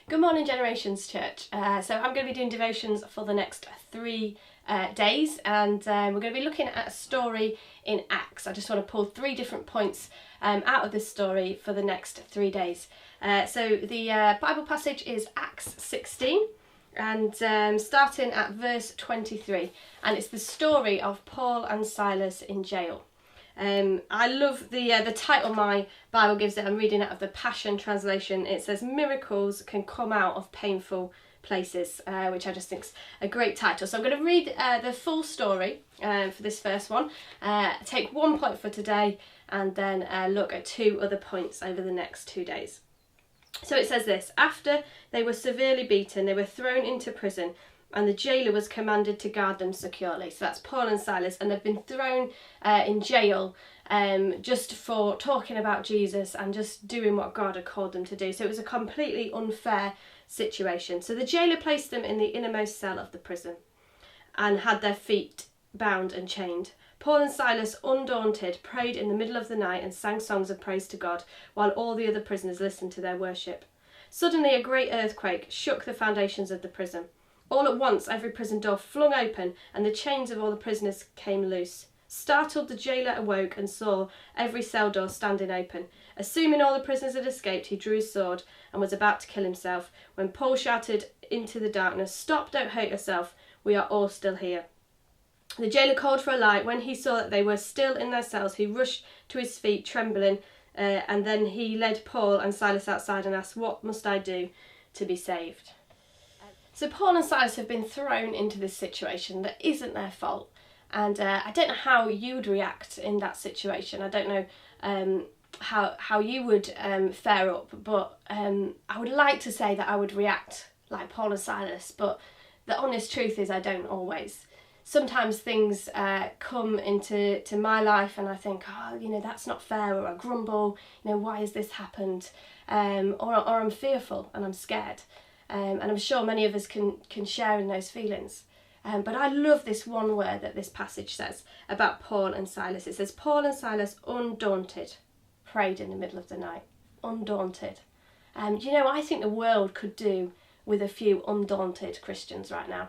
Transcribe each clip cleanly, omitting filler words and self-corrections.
Good morning, Generations Church. So I'm going to be doing devotions for the next 3 days, and we're going to be looking at a story in Acts. I just want to pull 3 different points out of this story for the next 3 days. So the Bible passage is Acts 16, and starting at verse 23, and it's the story of Paul and Silas in jail. I love the title my Bible gives it. I'm reading out of the Passion Translation. It says, "Miracles can come out of painful places," which I just think is a great title. So I'm going to read the full story for this first one, take 1 point for today, and then look at 2 other points over the next 2 days. So it says this: "After they were severely beaten, they were thrown into prison, and the jailer was commanded to guard them securely." So that's Paul and Silas, and they've been thrown in jail just for talking about Jesus and just doing what God had called them to do. So it was a completely unfair situation. So the jailer placed them in the innermost cell of the prison and had their feet bound and chained. Paul and Silas, undaunted, prayed in the middle of the night and sang songs of praise to God, while all the other prisoners listened to their worship. Suddenly a great earthquake shook the foundations of the prison. All at once every prison door flung open, and the chains of all the prisoners came loose. Startled, the jailer awoke and saw every cell door standing open. Assuming all the prisoners had escaped, he drew his sword and was about to kill himself, when Paul shouted into the darkness, "Stop, don't hurt yourself, we are all still here." The jailer called for a light. When he saw that they were still in their cells, he rushed to his feet, trembling, and then he led Paul and Silas outside and asked, "What must I do to be saved?" So Paul and Silas have been thrown into this situation that isn't their fault. And I don't know how you would react in that situation. I don't know how you would fare up, but I would like to say that I would react like Paul and Silas, but the honest truth is I don't always. Sometimes things come into my life and I think, that's not fair, or I grumble, why has this happened? Or I'm fearful and I'm scared. And I'm sure many of us can share in those feelings. But I love this one word that this passage says about Paul and Silas. It says, Paul and Silas, undaunted, prayed in the middle of the night. Undaunted. I think the world could do with a few undaunted Christians right now.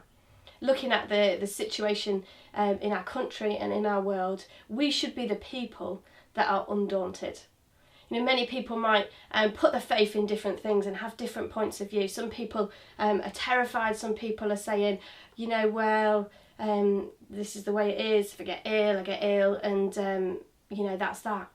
Looking at the situation in our country and in our world, we should be the people that are undaunted. Many people might put their faith in different things and have different points of view. Some people are terrified. Some people are saying, this is the way it is. If I get ill, I get ill. And, that's that.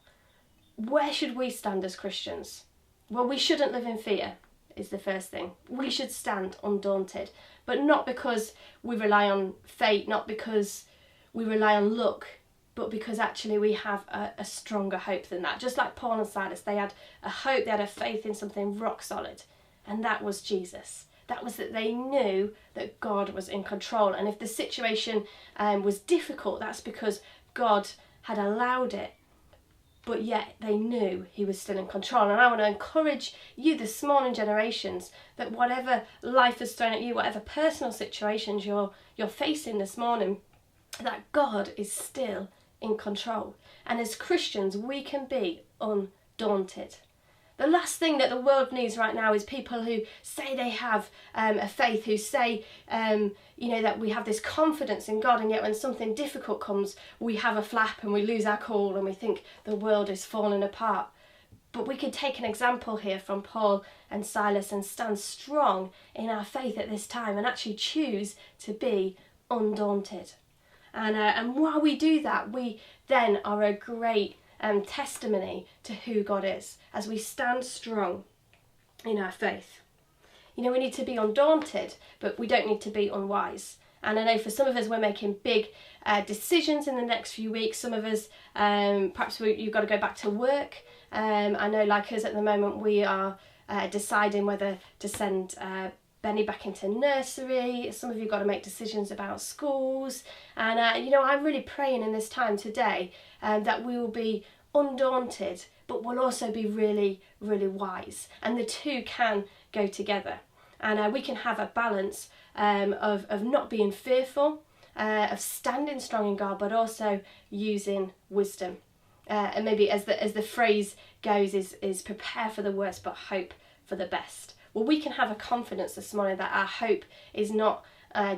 Where should we stand as Christians? Well, we shouldn't live in fear, is the first thing. We should stand undaunted. But not because we rely on fate, not because we rely on luck, but because actually we have a stronger hope than that. Just like Paul and Silas, they had a hope, they had a faith in something rock solid, and that was Jesus. That was that they knew that God was in control, and if the situation was difficult, that's because God had allowed it, but yet they knew he was still in control. And I want to encourage you this morning, Generations, that whatever life has thrown at you, whatever personal situations you're facing this morning, that God is still in control. And as Christians, we can be undaunted. The last thing that the world needs right now is people who say they have a faith, who say, that we have this confidence in God, and yet when something difficult comes, we have a flap and we lose our cool and we think the world is falling apart. But we could take an example here from Paul and Silas and stand strong in our faith at this time and actually choose to be undaunted. And while we do that, we then are a great testimony to who God is as we stand strong in our faith. We need to be undaunted, but we don't need to be unwise. And I know for some of us, we're making big decisions in the next few weeks. Some of us, perhaps you've got to go back to work. I know, like us at the moment, we are deciding whether to send Benny back into nursery. Some of you got to make decisions about schools. And, I'm really praying in this time today that we will be undaunted, but we'll also be really, really wise. And the two can go together. And we can have a balance of not being fearful, of standing strong in God, but also using wisdom. And maybe as the phrase goes is prepare for the worst, but hope for the best. Well, we can have a confidence this morning that our hope is not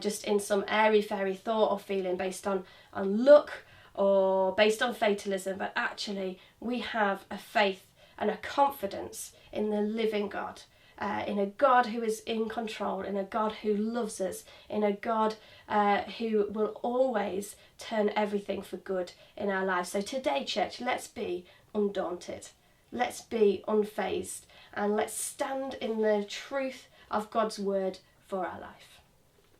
just in some airy-fairy thought or feeling based on luck or based on fatalism, but actually we have a faith and a confidence in the living God, in a God who is in control, in a God who loves us, in a God who will always turn everything for good in our lives. So today, church, let's be undaunted. Let's be unfazed, and let's stand in the truth of God's word for our life.